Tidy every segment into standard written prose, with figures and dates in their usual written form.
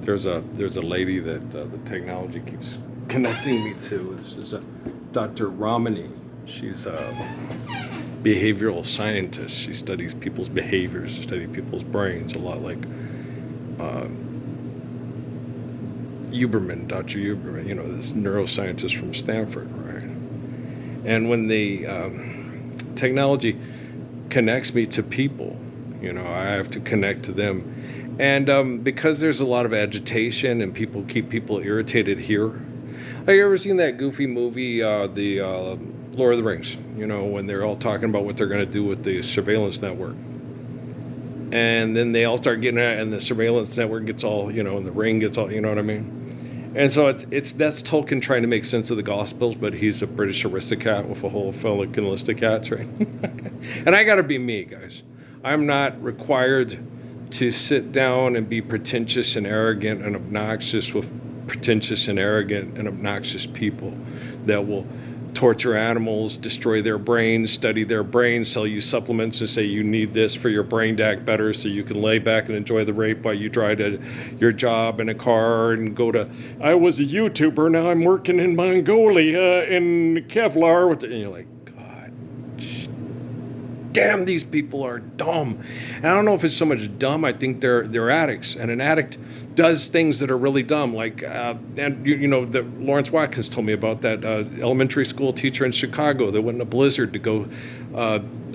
There's a lady that the technology keeps connecting me to. This is Dr. Ramani. She's a behavioral scientist. She studies people's behaviors, studies people's brains, a lot like Huberman, Dr. Huberman, this neuroscientist from Stanford, right? And when the technology connects me to people, I have to connect to them. And because there's a lot of agitation and people keep people irritated here. Have you ever seen that goofy movie, the Lord of the Rings? When they're all talking about what they're going to do with the surveillance network. And then they all start getting it, and the surveillance network gets all, and the ring gets all, you know what I mean? And so that's Tolkien trying to make sense of the Gospels, but he's a British aristocrat with a whole Pelican list of cats, right? And I got to be me, guys. I'm not required to sit down and be pretentious and arrogant and obnoxious with pretentious and arrogant and obnoxious people that will torture animals, destroy their brains, study their brains, sell you supplements and say you need this for your brain to act better so you can lay back and enjoy the rape while you drive to your job in a car and go to, I was a YouTuber, now I'm working in Mongolia in Kevlar. And you're like, damn, these people are dumb. And I don't know if it's so much dumb. I think they're addicts, and an addict does things that are really dumb. Like, that Lawrence Watkins told me about that elementary school teacher in Chicago that went in a blizzard to go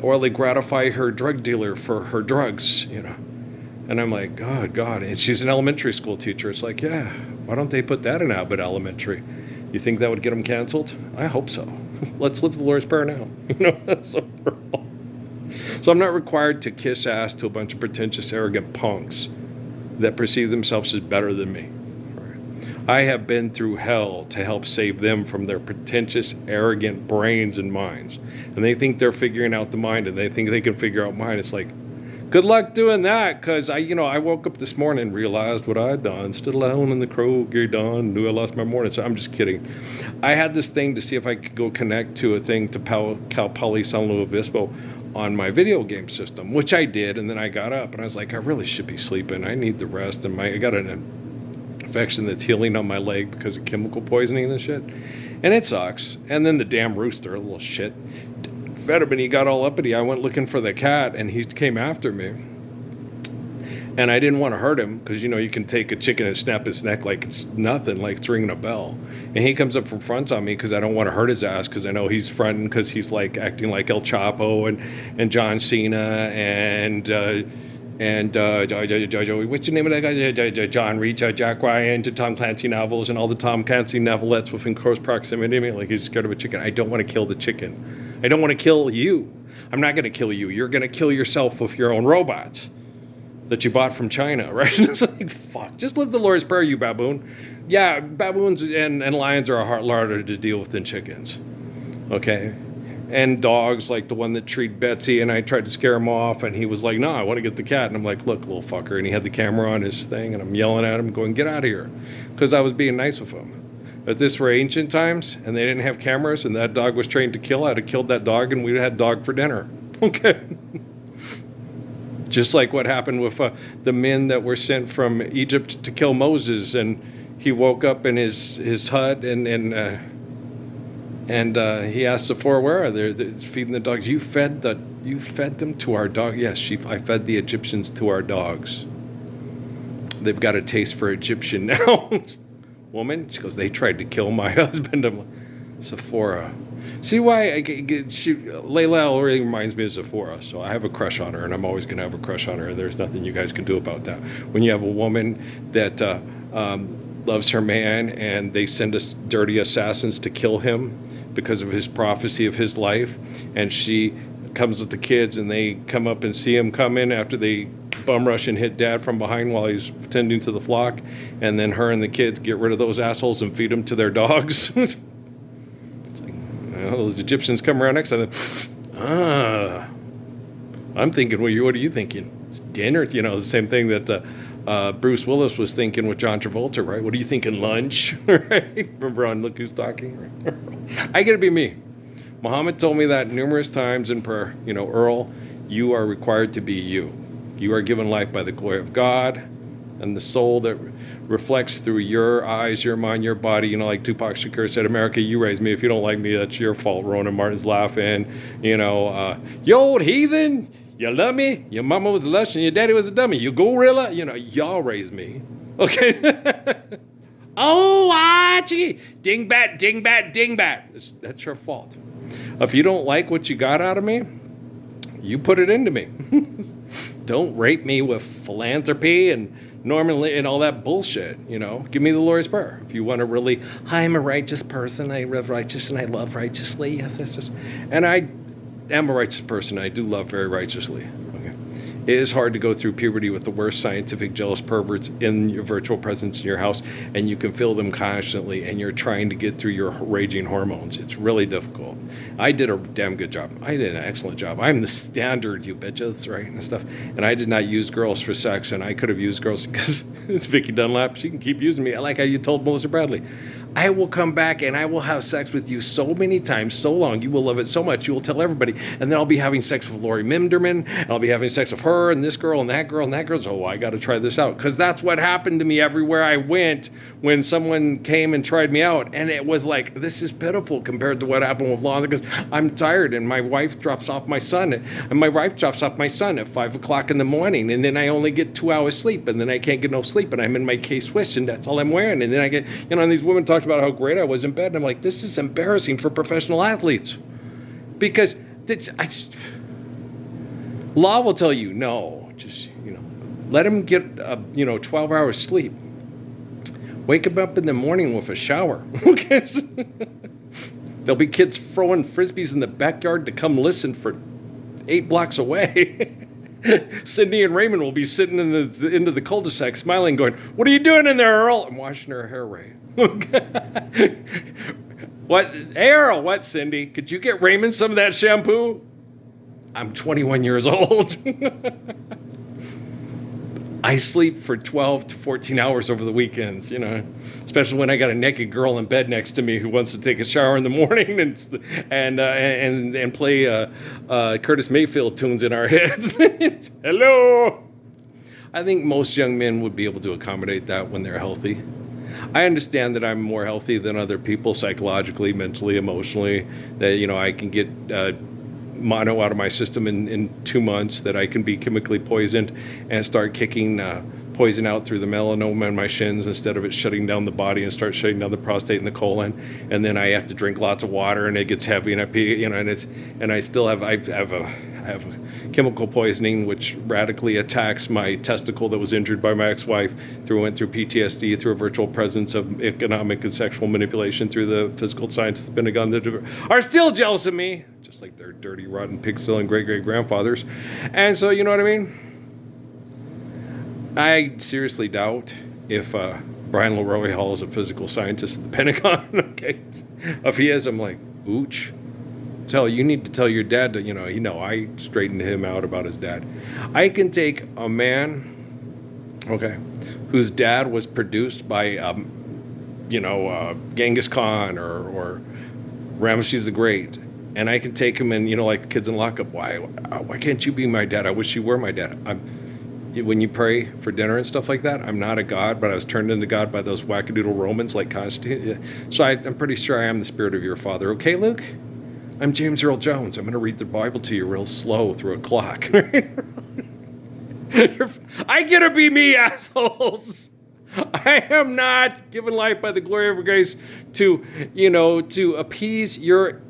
orally gratify her drug dealer for her drugs. And I'm like, God. And she's an elementary school teacher. It's like, yeah, why don't they put that in Abbott Elementary? You think that would get them canceled? I hope so. Let's live the Lord's Prayer now. So I'm not required to kiss ass to a bunch of pretentious, arrogant punks that perceive themselves as better than me. Right? I have been through hell to help save them from their pretentious, arrogant brains and minds. And they think they're figuring out the mind, and they think they can figure out mine. It's like, good luck doing that, because I woke up this morning and realized what I'd done. Stood alone in the Kroger dawn, knew I lost my morning. So I'm just kidding. I had this thing to see if I could go connect to a thing to Cal Poly San Luis Obispo on my video game system, which I did, and then I got up and I was like, I really should be sleeping. I need the rest, and I got an infection that's healing on my leg because of chemical poisoning and shit, and it sucks. And then the damn rooster, a little shit, fed him, and he got all uppity. I went looking for the cat, and he came after me. And I didn't want to hurt him because, you can take a chicken and snap its neck like it's nothing, like it's ringing a bell. And he comes up from front on me because I don't want to hurt his ass, because I know he's fronting because he's like acting like El Chapo and John Cena and what's the name of that guy? John Reach, Jack Ryan, to Tom Clancy novels and all the Tom Clancy novelettes within close proximity to me. Like, he's scared of a chicken. I don't want to kill the chicken. I don't want to kill you. I'm not going to kill you. You're going to kill yourself with your own robots that you bought from China, right? It's like, fuck, just live the Lord's Prayer, you baboon. Yeah, baboons and lions are a lot harder to deal with than chickens, okay? And dogs, like the one that treated Betsy, and I tried to scare him off, and he was like, no, I want to get the cat. And I'm like, look, little fucker. And he had the camera on his thing, and I'm yelling at him, going, get out of here, because I was being nice with him. If this were ancient times, and they didn't have cameras, and that dog was trained to kill, I'd have killed that dog, and we'd have had dog for dinner, okay? Just like what happened with the men that were sent from Egypt to kill Moses, and he woke up in his hut, and he asked Sephora, where are they? They're feeding the dogs. You fed them to our dog. Yes, I fed the Egyptians to our dogs. They've got a taste for Egyptian now. Woman, she goes, they tried to kill my husband. I'm like, Sephora. See why Layla really reminds me of Sephora, so I have a crush on her, and I'm always going to have a crush on her. There's nothing you guys can do about that. When you have a woman that loves her man, and they send us dirty assassins to kill him because of his prophecy of his life, and she comes with the kids, and they come up and see him come in after they bum rush and hit dad from behind while he's tending to the flock, and then her and the kids get rid of those assholes and feed them to their dogs. Those Egyptians come around next time. I'm thinking, what are you thinking? It's dinner, the same thing that Bruce Willis was thinking with John Travolta, right? What are you thinking, lunch? Right? Remember on Look Who's Talking? I gotta be me. Muhammad told me that numerous times in prayer. Earl, you are required to be you. You are given life by the glory of God, and the soul that reflects through your eyes, your mind, your body. You know, like Tupac Shakur said, America, you raised me. If you don't like me, that's your fault. Ronan Martin's laughing. You know, you old heathen, you love me? Your mama was a lush and your daddy was a dummy. You gorilla? You know, y'all raised me. Okay? Oh, gee. Dingbat, dingbat, dingbat. That's your fault. If you don't like what you got out of me, you put it into me. Don't rape me with philanthropy and normally and all that bullshit, you know. Give me the Lord's Prayer. If you want to really, I'm a righteous person, I live righteous and I love righteously. Yes, that's just, and I am a righteous person. I do love very righteously. Okay. It is hard to go through puberty with the worst scientific jealous perverts in your virtual presence in your house, and you can feel them constantly, and you're trying to get through your raging hormones. It's really difficult. I did a damn good job. I did an excellent job. I'm the standard, you bitches, right, and stuff. And I did not use girls for sex, and I could have used girls because it's Vicki Dunlap. She can keep using me. Like how you told Melissa Bradley. I will come back and I will have sex with you so many times, so long. You will love it so much. You will tell everybody. And then I'll be having sex with Lori Minderman. And I'll be having sex with her and this girl and that girl and that girl. So I got to try this out. Because that's what happened to me everywhere I went when someone came and tried me out. And it was like, this is pitiful compared to what happened with Law. Because I'm tired and my wife drops off my son. And my wife drops off my son at 5 o'clock in the morning. And then I only get 2 hours sleep. And then I can't get no sleep. And I'm in my K-Swiss and that's all I'm wearing. And then I get, you know, and these women talked about how great I was in bed. And I'm like, this is embarrassing for professional athletes. Because Law will tell you, no, just, you know, let him get, 12 hours sleep. Wake him up in the morning with a shower. Okay. There'll be kids throwing frisbees in the backyard to come listen for 8 blocks away. Cindy and Raymond will be sitting in the into the cul-de-sac smiling, going, what are you doing in there, Earl? I'm washing her hair, Ray. What? Hey, Earl, what, Cindy? Could you get Raymond some of that shampoo? I'm 21 years old. I sleep for 12 to 14 hours over the weekends, you know, especially when I got a naked girl in bed next to me who wants to take a shower in the morning and play Curtis Mayfield tunes in our heads. Hello. I think most young men would be able to accommodate that when they're healthy. I understand that I'm more healthy than other people psychologically, mentally, emotionally, that, you know, I can get mono out of my system in 2 months, that I can be chemically poisoned and start kicking poison out through the melanoma in my shins instead of it shutting down the body and start shutting down the prostate and the colon. And then I have to drink lots of water and it gets heavy and I pee, you know, and I still have, I have chemical poisoning which radically attacks my testicle that was injured by my ex-wife went through PTSD, through a virtual presence of economic and sexual manipulation, through the physical science of the Pentagon that are still jealous of me, just like their dirty, rotten, pig-stealing great-great-grandfathers. And so, you know what I mean? I seriously doubt if Brian Leroy Hall is a physical scientist at the Pentagon. Okay, if he is, I'm like, ooch. You need to tell your dad that, I straightened him out about his dad. I can take a man, okay, whose dad was produced by, Genghis Khan or Ramesses the Great, and I can take him and, like the kids in lockup, why can't you be my dad? I wish you were my dad. When you pray for dinner and stuff like that, I'm not a god, but I was turned into God by those wackadoodle Romans like Constantine. So I'm pretty sure I am the spirit of your father. Okay, Luke? I'm James Earl Jones. I'm going to read the Bible to you real slow through a clock. I get to be me, assholes. I am not given life by the glory of grace to appease your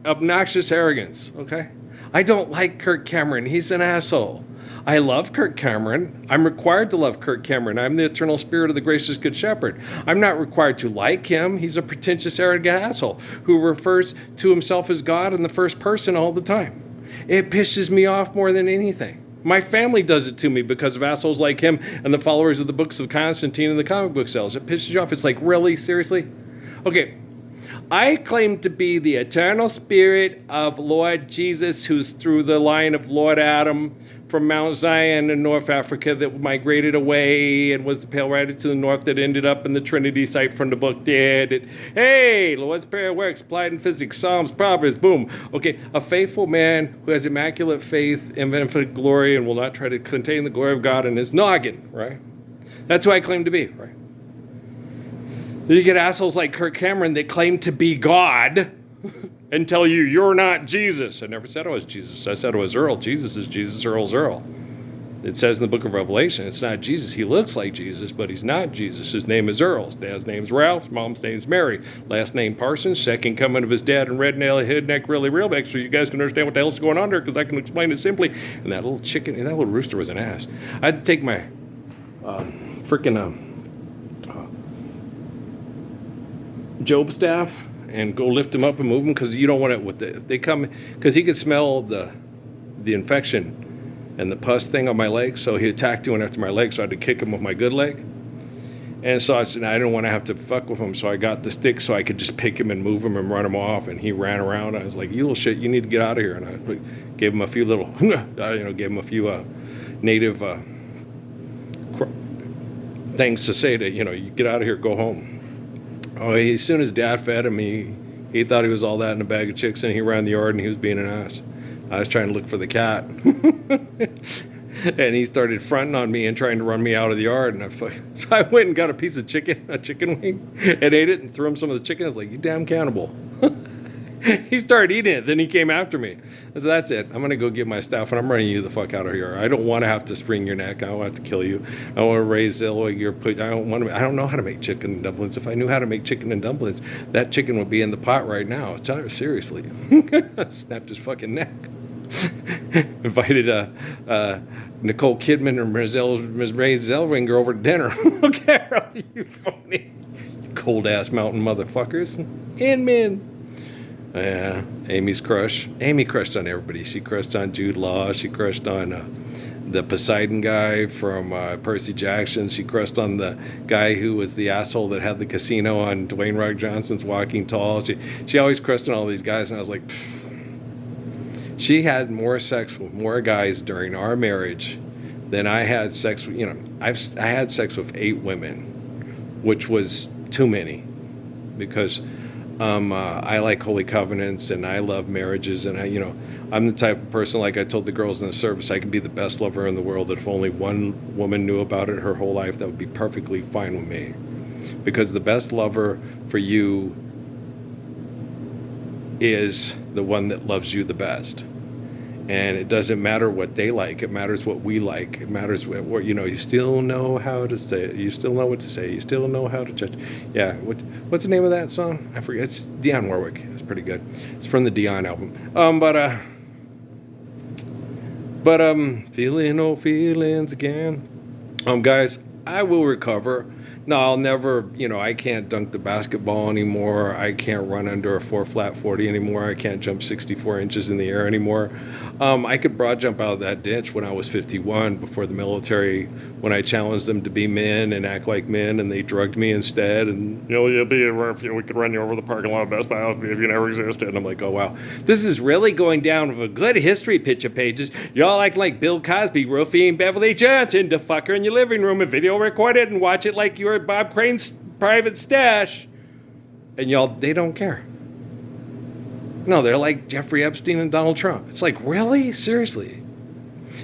obnoxious arrogance, okay? I don't like Kirk Cameron. He's an asshole. I love Kirk Cameron. I'm required to love Kirk Cameron. I'm the eternal spirit of the gracious good shepherd. I'm not required to like him. He's a pretentious, arrogant asshole who refers to himself as God in the first person all the time. It pisses me off more than anything. My family does it to me because of assholes like him and the followers of the books of Constantine and the comic book sales. It pisses you off. It's like, really? Seriously? Okay. I claim to be the eternal spirit of Lord Jesus, who's through the line of Lord Adam from Mount Zion in North Africa that migrated away and was the pale rider to the north that ended up in the Trinity site from the book there. Hey, Lord's Prayer works, applied in physics, Psalms, Proverbs, boom. Okay, a faithful man who has immaculate faith and infinite glory and will not try to contain the glory of God in his noggin, right? That's who I claim to be, right? You get assholes like Kirk Cameron that claim to be God and tell you you're not Jesus. I never said I was Jesus. I said I was Earl. Jesus is Jesus. Earl's Earl. It says in the book of Revelation, it's not Jesus. He looks like Jesus, but he's not Jesus. His name is Earl. His dad's name's Ralph. His mom's name's Mary. Last name Parsons. Second coming of his dad in red nail, head neck, really real back, so you guys can understand what the hell's going on there, because I can explain it simply. And that little chicken, and that little rooster was an ass. I had to take my Job staff and go lift him up and move him, because you don't want it they come, because he could smell the infection and the pus thing on my leg, so he attacked one after my leg, so I had to kick him with my good leg. And so I said, I didn't want to have to fuck with him, so I got the stick so I could just pick him and move him and run him off, and he ran around. I was like, you little shit, you need to get out of here. And I gave him a few little, gave him a few native things to say to, you get out of here, go home. Oh, as soon as Dad fed him, he thought he was all that in a bag of chicks, and he ran the yard and he was being an ass. I was trying to look for the cat. And he started fronting on me and trying to run me out of the yard. And so I went and got a piece of chicken, a chicken wing, and ate it and threw him some of the chicken. I was like, you damn cannibal. He started eating it. Then he came after me. I said, that's it. I'm going to go get my staff, and I'm running you the fuck out of here. I don't want to have to spring your neck. I don't want to kill you. I want to raise your put. I don't know how to make chicken and dumplings. If I knew how to make chicken and dumplings, that chicken would be in the pot right now. Seriously. Snapped his fucking neck. Invited Nicole Kidman or Ms. Ray Zellweger over to dinner. Okay, you funny. Cold ass mountain motherfuckers. Inman. Yeah, Amy's crush. Amy crushed on everybody. She crushed on Jude Law. She crushed on the Poseidon guy from Percy Jackson. She crushed on the guy who was the asshole that had the casino on Dwayne Rock Johnson's Walking Tall. She always crushed on all these guys, and I was like, pfft. She had more sex with more guys during our marriage than I had sex with. I had sex with 8 women, which was too many, because I like holy covenants and I love marriages, and I'm the type of person, like I told the girls in the service, I could be the best lover in the world, that if only one woman knew about it her whole life, that would be perfectly fine with me, because the best lover for you is the one that loves you the best. And it doesn't matter what they like. It matters what we like. It matters what you still know how to say it. You still know what to say. You still know how to judge. Yeah. What's the name of that song? I forget. It's Dionne Warwick. It's pretty good. It's from the Dionne album. But feeling no feelings again. Guys, I will recover. No, I'll never, I can't dunk the basketball anymore. I can't run under a 4-flat 40 anymore. I can't jump 64 inches in the air anymore. I could broad jump out of that ditch when I was 51 before the military, when I challenged them to be men and act like men, and they drugged me instead. And, you'll be, we could run you over the parking lot of Best Buy if you never existed. And I'm like, oh, wow. This is really going down with a good history picture pages. Y'all act like Bill Cosby, roofing Beverly Johnson, the fucker in your living room, and video record it and watch it like you were Bob Crane's private stash, and they don't care. No, they're like Jeffrey Epstein and Donald Trump. It's like, really? Seriously?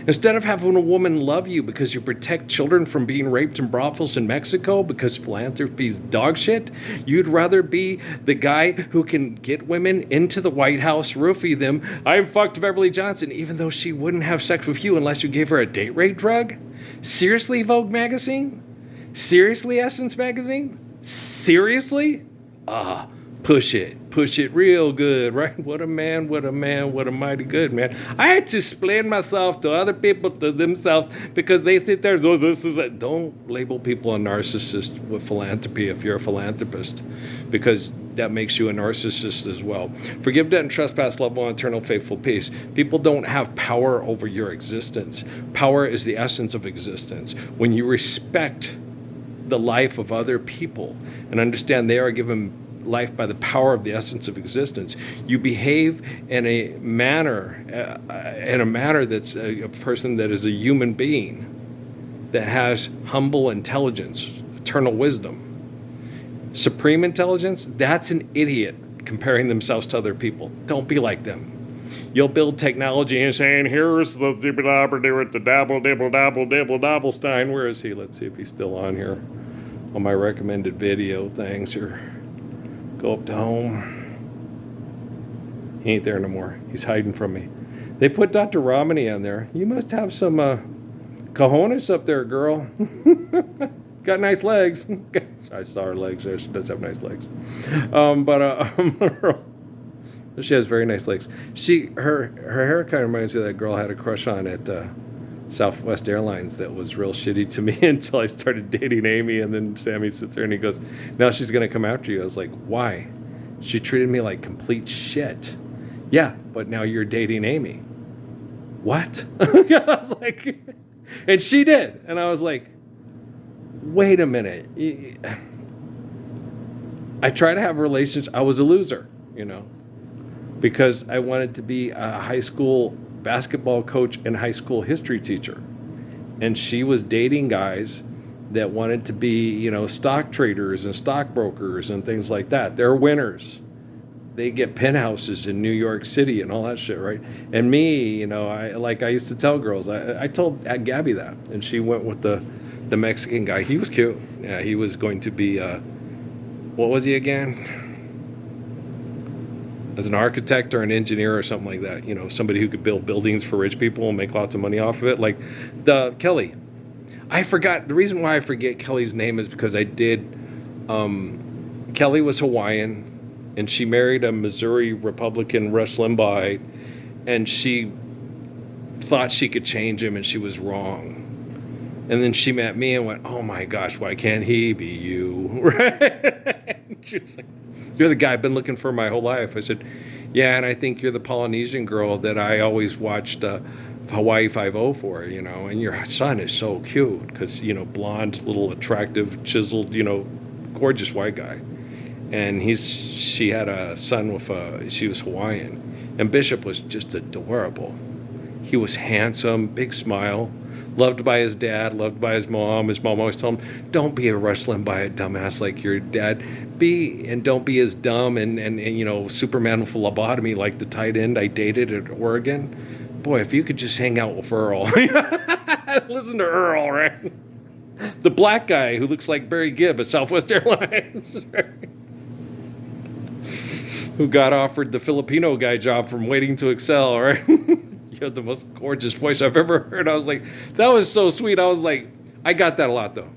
Instead of having a woman love you because you protect children from being raped in brothels in Mexico because philanthropy's dog shit, you'd rather be the guy who can get women into the White House, roofie them. I fucked Beverly Johnson, even though she wouldn't have sex with you unless you gave her a date rape drug? Seriously, Vogue magazine? Seriously, Essence magazine? Seriously? Push it real good, right? What a man, what a mighty good man. I had to explain myself to other people, to themselves, because they sit there, don't label people a narcissist with philanthropy if you're a philanthropist, because that makes you a narcissist as well. Forgive, debt, and trespass, love, one, eternal, faithful, peace. People don't have power over your existence. Power is the essence of existence. When you respect the life of other people and understand they are given life by the power of the essence of existence, you behave in a manner that's a person that is a human being that has humble intelligence, eternal wisdom. Supreme intelligence, that's an idiot comparing themselves to other people. Don't be like them. you'll build technology and saying, here's the dabble stein. Where is he? Let's see if he's still on here on my recommended video things here. Go up to home. He ain't there no more. He's hiding from me. They put Dr. Romney on there. You must have some cojones up there, girl. Got nice legs. I saw her legs there. She does have nice legs. She has very nice legs. Her hair kind of reminds me of that girl I had a crush on at Southwest Airlines that was real shitty to me until I started dating Amy, and then Sammy sits there and he goes, now she's going to come after you. I was like, why? She treated me like complete shit. Yeah, but now you're dating Amy. What? I was like, and she did. And I was like, wait a minute. I tried to have a relationship. I was a loser, because I wanted to be a high school basketball coach and high school history teacher. And she was dating guys that wanted to be, stock traders and stockbrokers and things like that. They're winners. They get penthouses in New York City and all that shit, right? And me, I used to tell girls, I told Gabby that, and she went with the Mexican guy. He was cute. Yeah, he was going to be, what was he again? As an architect or an engineer or something like that. Somebody who could build buildings for rich people and make lots of money off of it. Like Kelly. I forgot. The reason why I forget Kelly's name is because I did. Kelly was Hawaiian, and she married a Missouri Republican, Rush Limbaugh, and she thought she could change him, and she was wrong. And then she met me and went, oh my gosh, why can't he be you? Right? She was like, you're the guy I've been looking for my whole life. I said, yeah, and I think you're the Polynesian girl that I always watched Hawaii Five-0 for, and your son is so cute because, blonde, little attractive, chiseled, gorgeous white guy. And she had a son she was Hawaiian. And Bishop was just adorable. He was handsome, big smile, loved by his dad, loved by his mom. His mom always told him, don't be a Rush Limbaugh dumbass like your dad. Don't be as dumb and Superman with a lobotomy like the tight end I dated at Oregon. Boy, if you could just hang out with Earl. Listen to Earl, right? The black guy who looks like Barry Gibb at Southwest Airlines. Who got offered the Filipino guy job from Waiting to Excel, right? You had the most gorgeous voice I've ever heard. I was like, that was so sweet. I was like, I got that a lot, though.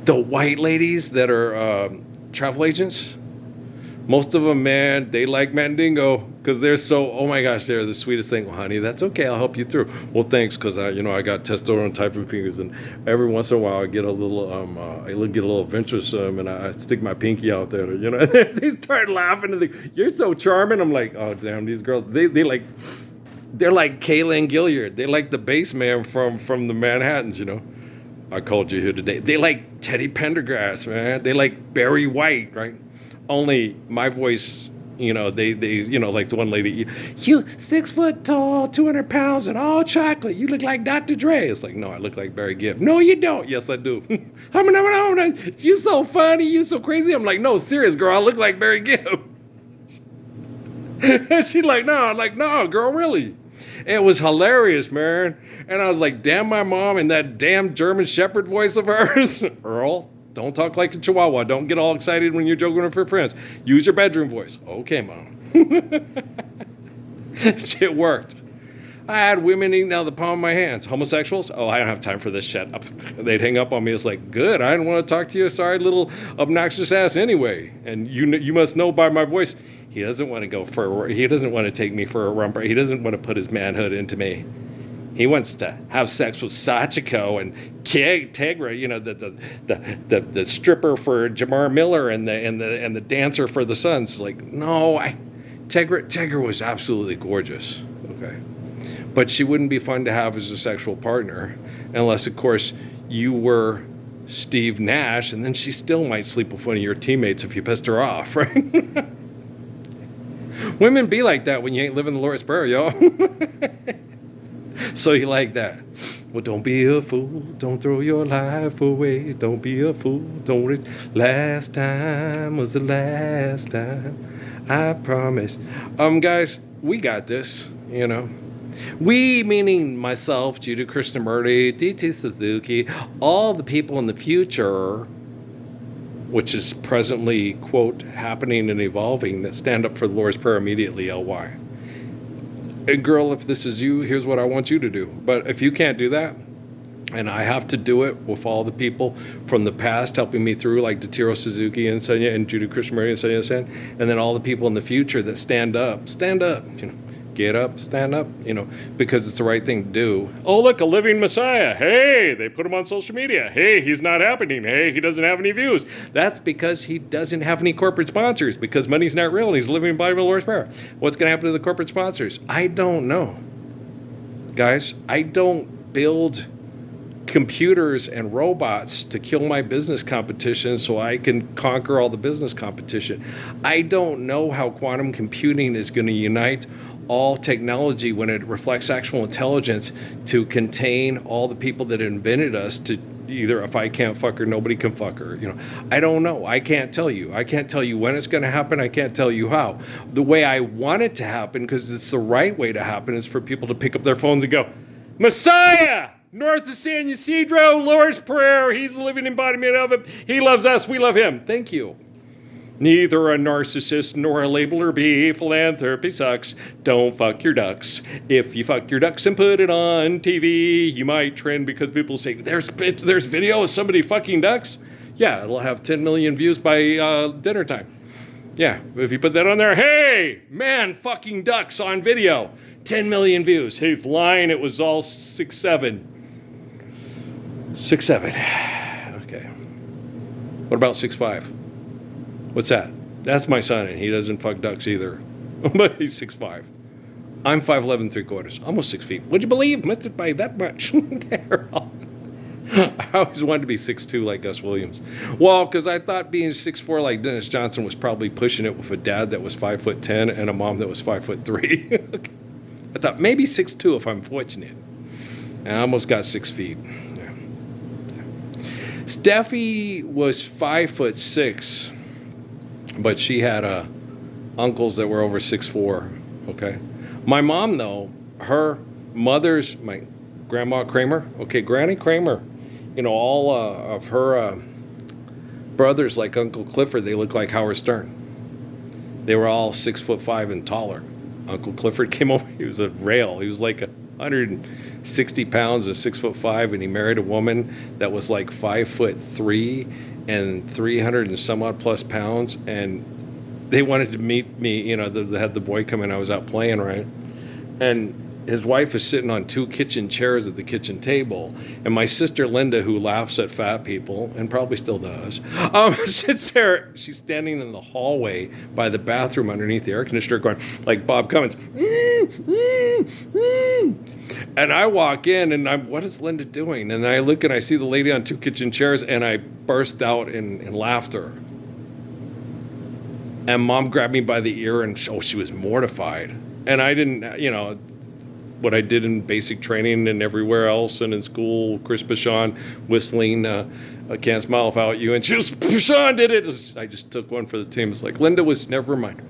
The white ladies that are travel agents, most of them, man, they like Mandingo because they're so, oh my gosh, they're the sweetest thing. Well, honey, that's okay. I'll help you through. Well, thanks, because I got testosterone type of fingers, and every once in a while I get a little, venturesome, and I stick my pinky out there. They start laughing and they, you're so charming. I'm like, oh damn, these girls, they're like Kayla and Gilliard. They like the bass man from the Manhattans. I called you here today. They like Teddy Pendergrass, man. They like Barry White, right? Only my voice, they like the one lady, you 6 foot tall, 200 pounds, and all chocolate. You look like Dr. Dre. It's like, no, I look like Barry Gibb. No, you don't. Yes, I do. You so funny. You so crazy. I'm like, no, serious, girl. I look like Barry Gibb. And she's like, no. I'm like, no, girl, really. It was hilarious, man. And I was like, damn my mom and that damn German Shepherd voice of hers. Earl, don't talk like a Chihuahua. Don't get all excited when you're joking with your friends. Use your bedroom voice. Okay, Mom. Shit worked. I had women eating out of the palm of my hands. Homosexuals? Oh, I don't have time for this shit. They'd hang up on me. It's like, good. I didn't want to talk to you. Sorry, little obnoxious ass anyway. And you must know by my voice, he doesn't want to take me for a romper. He doesn't want to put his manhood into me. He wants to have sex with Sachiko and Tegra, the stripper for Jamar Miller and the dancer for the Suns. Like, no, Tegra was absolutely gorgeous. Okay. But she wouldn't be fun to have as a sexual partner unless, of course, you were Steve Nash, and then she still might sleep with one of your teammates if you pissed her off, right? Women be like that when you ain't living the Lord's Prayer, y'all. So you like that. Well, don't be a fool. Don't throw your life away. Don't be a fool. Don't. Last time was the last time. I promise. Guys, we got this, you know. We, meaning myself, Judy Krishnamurti, DT Suzuki, all the people in the future, which is presently, quote, happening and evolving, that stand up for the Lord's Prayer immediately, LY. And girl, if this is you, here's what I want you to do. But if you can't do that, and I have to do it with all the people from the past helping me through, like Datiro Suzuki and Sonia and Judy Krishnamurti and Sonia Sen, and then all the people in the future that stand up, you know, get up, stand up, you know, because it's the right thing to do. Oh, look, a living Messiah. Hey, they put him on social media. Hey, he's not happening. Hey, he doesn't have any views. That's because he doesn't have any corporate sponsors, because money's not real and he's living by the Lord's Prayer. What's going to happen to the corporate sponsors? I don't know. Guys, I don't build computers and robots to kill my business competition so I can conquer all the business competition. I don't know how quantum computing is going to unite all technology when it reflects actual intelligence to contain all the people that invented us to either if I can't fuck her, nobody can fuck her. You know, I don't know. I can't tell you. I can't tell you when it's going to happen. I can't tell you how. The way I want it to happen, because it's the right way to happen, is for people to pick up their phones and go, Messiah! North of San Ysidro, Lord's Prayer. He's the living embodiment of it. He loves us. We love him. Thank you. Neither a narcissist nor a labeler be. Philanthropy sucks. Don't fuck your ducks. If you fuck your ducks and put it on TV, you might trend because people say, there's video of somebody fucking ducks. Yeah, it'll have 10 million views by dinner time. Yeah, if you put that on there, hey, man, fucking ducks on video. 10 million views. He's lying. It was all 6'7". 6'7". Okay. What about 6'5"? What's that? That's my son, and he doesn't fuck ducks either. But he's 6'5". I'm 5'11", 3/4, almost 6 feet. Would you believe? Missed it by that much. I always wanted to be 6'2" like Gus Williams. Well, because I thought being 6'4" like Dennis Johnson was probably pushing it with a dad that was 5'10" and a mom that was 5'3". Okay. I thought maybe 6'2" if I'm fortunate. And I almost got 6 feet. Yeah. Steffi was 5'6", but she had uncles that were over 6'4". Okay. My mom, though, her mother's, my grandma Kramer, okay, Granny Kramer, you know, all of her brothers, like Uncle Clifford, they look like Howard Stern. They were all 6'5" and taller. Uncle Clifford came over. He was a rail. He was like 160 pounds, and 6'5", and he married a woman that was like 5'3" and 300 and some odd plus pounds. And they wanted to meet me. You know, they had the boy come in. I was out playing, right? And his wife is sitting on 2 kitchen chairs at the kitchen table, and my sister Linda, who laughs at fat people and probably still does, sits there. She's standing in the hallway by the bathroom underneath the air conditioner, going like Bob Cummins. And I walk in, and what is Linda doing? And I look, and I see the lady on 2 kitchen chairs, and I burst out in laughter. And Mom grabbed me by the ear, and she was mortified. And I didn't, you know, what I did in basic training and everywhere else and in school, Chris Bashan whistling, I Can't Smile Without You, and Bashan did it. I just took one for the team. It's like, Linda was, never mind.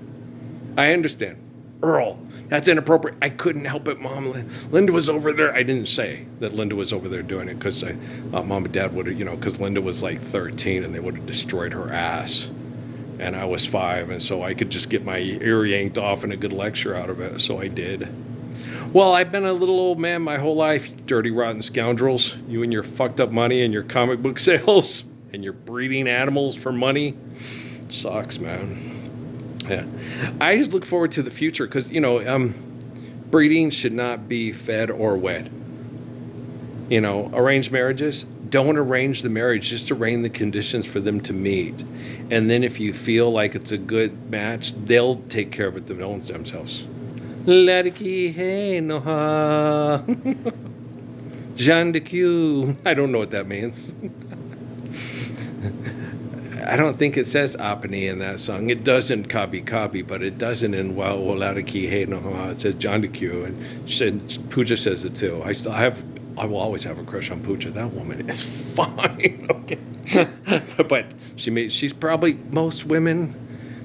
I understand. Earl, that's inappropriate. I couldn't help it, Mom. Linda was over there. I didn't say that Linda was over there doing it because I thought Mom and Dad would have, you know, because Linda was like 13 and they would have destroyed her ass. And I was 5, and so I could just get my ear yanked off and a good lecture out of it, so I did. Well, I've been a little old man my whole life, you dirty, rotten scoundrels. You and your fucked up money and your comic book sales and your breeding animals for money. Sucks, man. Yeah. I just look forward to the future because, you know, breeding should not be fed or wed. You know, arranged marriages, don't arrange the marriage, just arrange the conditions for them to meet. And then if you feel like it's a good match, they'll take care of it themselves. Ladiki hey no ha. Jean de Q. I don't know what that means. I don't think it says Apani in that song. It doesn't Kabi, but it doesn't in Ladiki hey no ha. It says John de Q, and Pooja says it too. I will always have a crush on Pooja. That woman is fine. Okay. But she's probably, most women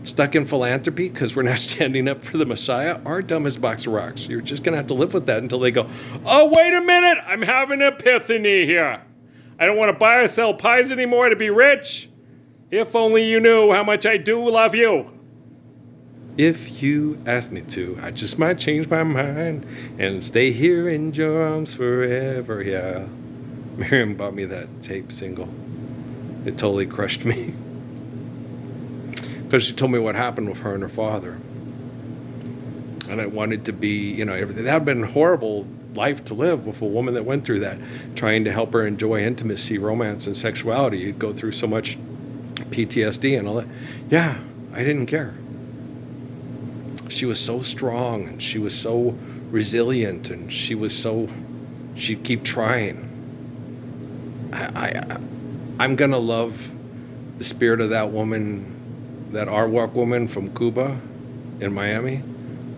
stuck in philanthropy because we're not standing up for the Messiah are dumb as a box of rocks. You're just going to have to live with that until they go, oh, wait a minute, I'm having an epiphany here. I don't want to buy or sell pies anymore to be rich. If only you knew how much I do love you. If you asked me to, I just might change my mind and stay here in your arms forever. Yeah. Miriam bought me that tape single. It totally crushed me. Because she told me what happened with her and her father. And I wanted to be, everything. That had been a horrible life to live with a woman that went through that, trying to help her enjoy intimacy, romance, and sexuality. You'd go through so much PTSD and all that. Yeah, I didn't care. She was so strong, and she was so resilient, and she'd keep trying. I'm going to love the spirit of that woman, that Arawak woman from Cuba in Miami,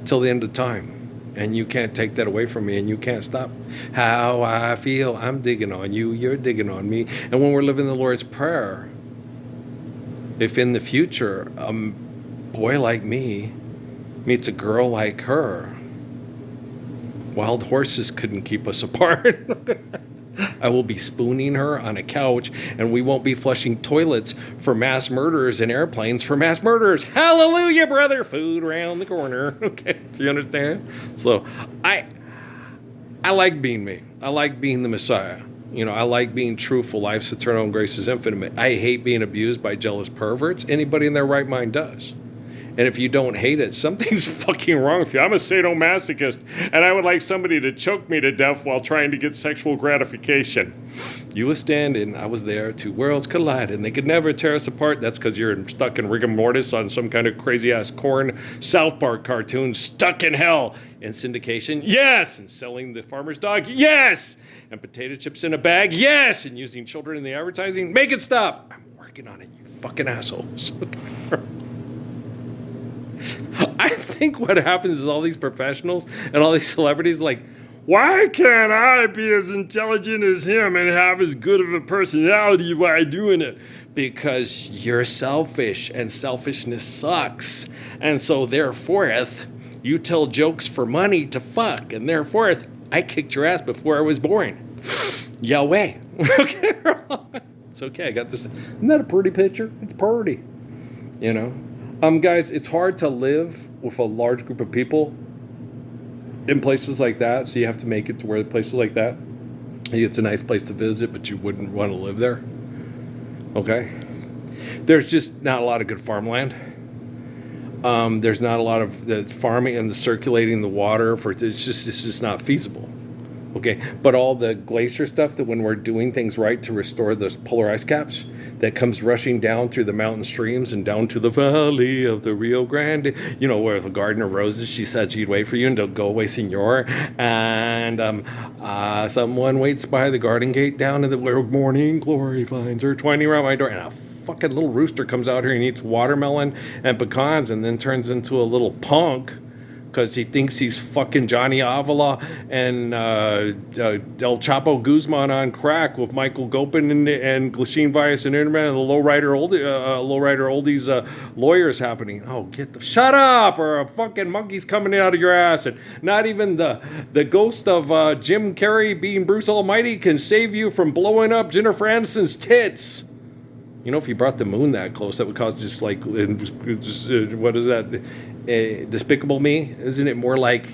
till the end of time. And you can't take that away from me, and you can't stop how I feel. I'm digging on you, you're digging on me. And when we're living the Lord's Prayer, if in the future a boy like me meets a girl like her, wild horses couldn't keep us apart. I will be spooning her on a couch, and we won't be flushing toilets for mass murderers and airplanes for mass murderers. Hallelujah, brother. Food around the corner. Okay, do you understand? So I like being me. I like being the Messiah. I like being truthful. Life's eternal and grace is infinite. I hate being abused by jealous perverts. Anybody in their right mind does. And if you don't hate it, something's fucking wrong with you. I'm a sadomasochist, and I would like somebody to choke me to death while trying to get sexual gratification. You were standing, I was there, two worlds collide, and they could never tear us apart. That's because you're stuck in rigor mortis on some kind of crazy-ass corn South Park cartoon, stuck in hell. And syndication, yes. And selling the farmer's dog, yes. And potato chips in a bag, yes. And using children in the advertising, make it stop. I'm working on it, you fucking assholes. I think what happens is all these professionals and all these celebrities why can't I be as intelligent as him and have as good of a personality while doing it? Because you're selfish, and selfishness sucks. And so therefore, you tell jokes for money to fuck, and therefore, I kicked your ass before I was born. Yahweh. Okay. It's okay, I got this. Isn't that a pretty picture? It's pretty. Guys, it's hard to live with a large group of people in places like that, so you have to make it to where places like that, it's a nice place to visit, but you wouldn't want to live there. Okay? There's just not a lot of good farmland. There's not a lot of the farming and the circulating the water it's just not feasible. Okay, but all the glacier stuff that when we're doing things right to restore those polar ice caps that comes rushing down through the mountain streams and down to the valley of the Rio Grande, where the Garden of Roses, she said she'd wait for you until go away, senor. And someone waits by the garden gate down in where morning glory finds her twining around my door. And a fucking little rooster comes out here and eats watermelon and pecans and then turns into a little punk because he thinks he's fucking Johnny Avila and El Chapo Guzman on crack with Michael Gopin and Glasheen Vias and Internet and the lowrider oldies lawyers happening. Oh, shut up, or a fucking monkey's coming out of your ass, and not even the ghost of Jim Carrey being Bruce Almighty can save you from blowing up Jennifer Aniston's tits. If you brought the moon that close, that would cause what is that? Despicable Me? Isn't it more like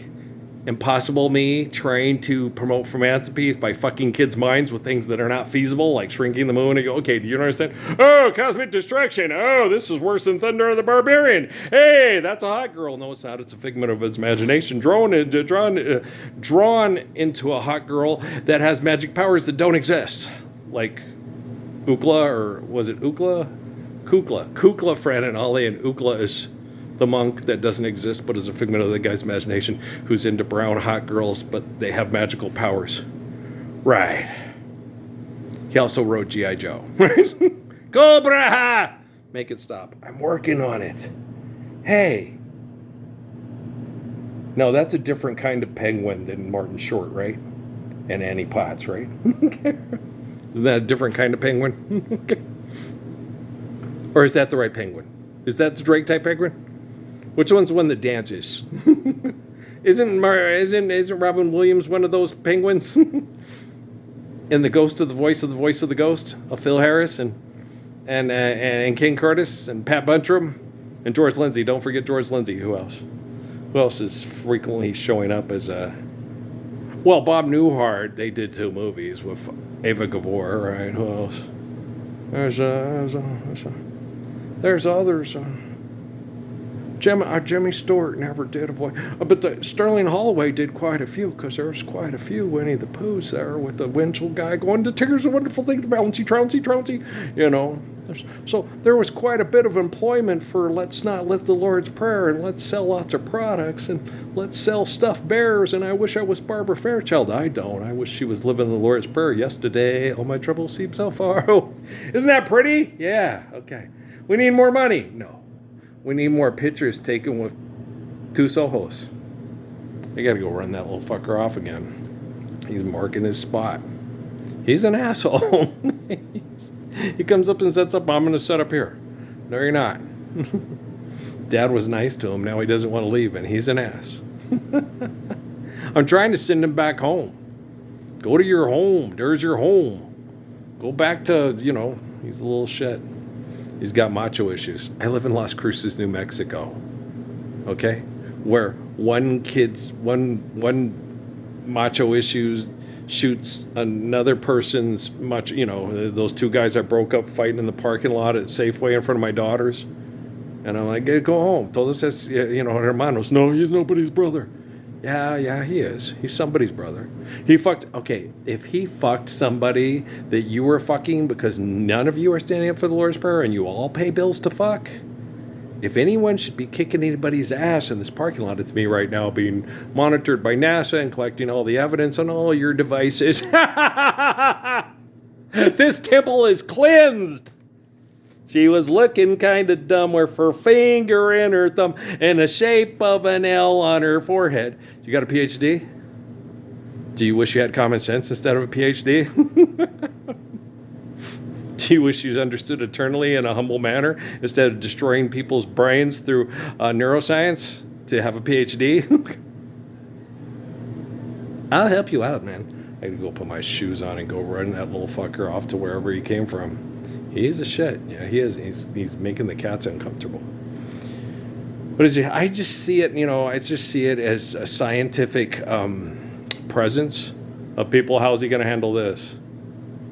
Impossible Me trying to promote philanthropy by fucking kids' minds with things that are not feasible, like shrinking the moon? And go, okay, do you understand? Oh, cosmic destruction. Oh, this is worse than Thunder the Barbarian. Hey, that's a hot girl. No, it's not. It's a figment of its imagination, drawn into a hot girl that has magic powers that don't exist, like Ukla, or was it Ukla? Kukla, Fran and Ollie, and Ukla is the monk that doesn't exist but is a figment of the guy's imagination who's into brown hot girls, but they have magical powers. Right. He also wrote G.I. Joe. Right? Cobra! Make it stop. I'm working on it. Hey. No, that's a different kind of penguin than Martin Short, right? And Annie Potts, right? Isn't that a different kind of penguin? Or is that the right penguin? Is that the Drake type penguin? Which one's the one that dances? Isn't Robin Williams one of those penguins? And the ghost of the voice of the ghost of Phil Harris and King Curtis and Pat Buntram and George Lindsay. Don't forget George Lindsay. Who else? Who else is frequently showing up as a... Well, Bob Newhart. They did 2 movies with Ava Gabor, right? Who else? There's others. Jimmy Stewart never did a voice. But Sterling Holloway did quite a few, because there's quite a few Winnie the Poohs there with the Winchell guy going, the Tigger's a wonderful thing to bouncy, trouncy, you know. So there was quite a bit of employment for let's not live the Lord's Prayer, and let's sell lots of products, and let's sell stuffed bears, and I wish I was Barbara Fairchild. I don't. I wish she was living the Lord's Prayer. Yesterday, all my troubles seem so far. Oh, isn't that pretty? Yeah, okay. We need more money. No. We need more pictures taken with 2 Sohos. I gotta go run that little fucker off again. He's marking his spot. He's an asshole. He comes up and sets up, I'm gonna set up here. No, you're not. Dad was nice to him, now he doesn't want to leave, and he's an ass. I'm trying to send him back home. Go to your home. There's your home. Go back to, he's a little shit. He's got macho issues. I live in Las Cruces, New Mexico. Okay? Where one macho issues shoots another person's macho, those 2 guys that broke up fighting in the parking lot at Safeway in front of my daughters. And I'm like, hey, go home. Todos es, hermanos. No, he's nobody's brother. Yeah, he is. He's somebody's brother. If he fucked somebody that you were fucking because none of you are standing up for the Lord's Prayer and you all pay bills to fuck, if anyone should be kicking anybody's ass in this parking lot, it's me right now, being monitored by NASA and collecting all the evidence on all your devices. This temple is cleansed. She was looking kind of dumb with her finger in her thumb in the shape of an L on her forehead. You got a PhD? Do you wish you had common sense instead of a PhD? Do you wish you understood eternally in a humble manner instead of destroying people's brains through neuroscience to have a PhD? I'll help you out, man. I gotta go put my shoes on and go run that little fucker off to wherever he came from. He's a shit. Yeah, he is. He's making the cats uncomfortable. What is he? I just see it, I just see it as a scientific presence of people. How's he going to handle this?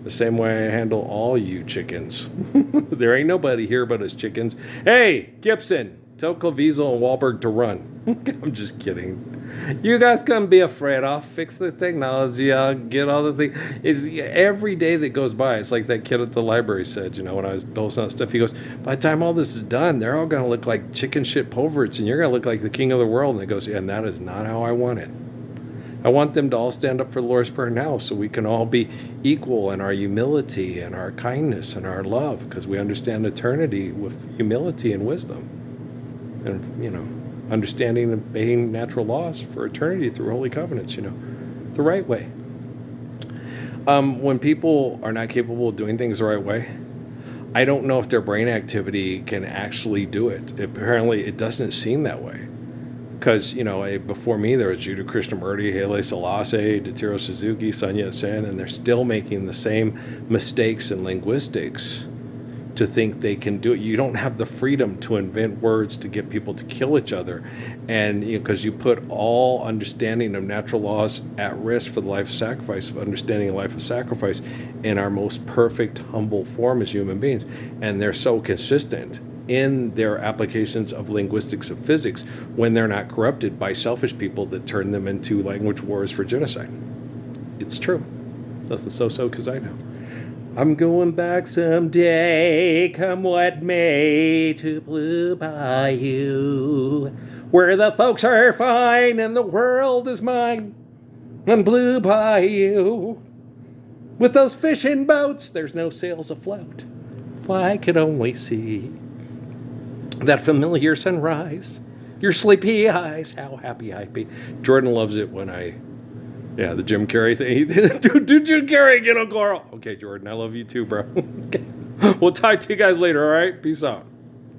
The same way I handle all you chickens. There ain't nobody here but us chickens. Hey, Gibson, tell Clevezel and Wahlberg to run. I'm just kidding. You guys can't be afraid. I'll fix the technology. I'll get all the things. Every day that goes by, it's like that kid at the library said, when I was posting on stuff, he goes, by the time all this is done, they're all going to look like chicken shit perverts, and you're going to look like the king of the world. And it goes, and that is not how I want it. I want them to all stand up for the Lord's Prayer now so we can all be equal in our humility and our kindness and our love, because we understand eternity with humility and wisdom. And, understanding and obeying natural laws for eternity through holy covenants, the right way. When people are not capable of doing things the right way, I don't know if their brain activity can actually do it. Apparently, it doesn't seem that way. Because, before me, there was Judah Krishnamurti, Haile Selassie, Datiro Suzuki, Sun Yat-sen, and they're still making the same mistakes in linguistics to think they can do it. You don't have the freedom to invent words to get people to kill each other. And because you put all understanding of natural laws at risk for the life of sacrifice, of understanding a life of sacrifice in our most perfect, humble form as human beings. And they're so consistent in their applications of linguistics of physics when they're not corrupted by selfish people that turn them into language wars for genocide. It's true. That's the so-so because I know. I'm going back someday, come what may, to Blue Bayou, where the folks are fine and the world is mine. On Blue Bayou, with those fishing boats, there's no sails afloat. If I could only see that familiar sunrise, your sleepy eyes, how happy I'd be. Jordan loves it when the Jim Carrey thing. Do Jim Carrey get on Carl? Okay, Jordan, I love you too, bro. Okay. We'll talk to you guys later, all right? Peace out.